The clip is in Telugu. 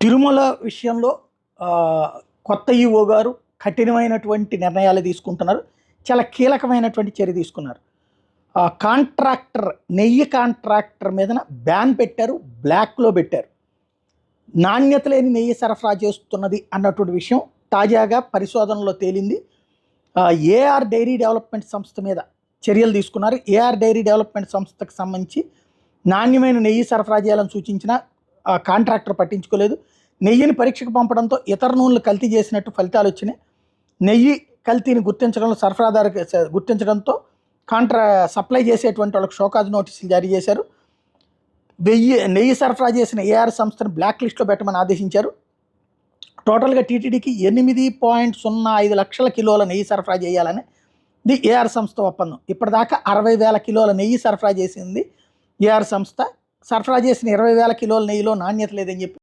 తిరుమల విషయంలో కొత్త ఈవో గారు కఠినమైనటువంటి నిర్ణయాలు తీసుకుంటున్నారు. చాలా కీలకమైనటువంటి చర్య తీసుకున్నారు. నెయ్యి కాంట్రాక్టర్ మీదన బ్యాన్ పెట్టారు, బ్లాక్లో పెట్టారు. నాణ్యత లేని నెయ్యి సరఫరా చేస్తున్నది అన్నటువంటి విషయం తాజాగా పరిశోధనలో తేలింది. ఏఆర్ డైరీ డెవలప్మెంట్ సంస్థ మీద చర్యలు తీసుకున్నారు. ఏఆర్ డైరీ డెవలప్మెంట్ సంస్థకు సంబంధించి నాణ్యమైన నెయ్యి సరఫరా చేయాలని సూచించిన కాంట్రాక్టర్ పట్టించుకోలేదు. నెయ్యిని పరీక్షకు పంపడంతో ఇతర నూనెలు కల్తీ చేసినట్టు ఫలితాలు వచ్చినాయి. నెయ్యి కల్తీని గుర్తించడంలో సరఫరాదారు గుర్తించడంతో సప్లై చేసేటువంటి వాళ్ళకి షోకాజ్ నోటీసులు జారీ చేశారు. నెయ్యి సరఫరా చేసిన ఏఆర్ సంస్థను బ్లాక్ లిస్ట్లో పెట్టమని ఆదేశించారు. టోటల్గా టీటీడీకి 8.05 లక్షల కిలోల నెయ్యి సరఫరా చేయాలని ఏఆర్ సంస్థ ఒప్పందం. ఇప్పటిదాకా 60,000 కిలోల నెయ్యి సరఫరా చేసింది ఏఆర్ సంస్థ. సరఫరా చేసిన 20,000 కిలోల నెయ్యిలో నాణ్యత లేదని చెప్పి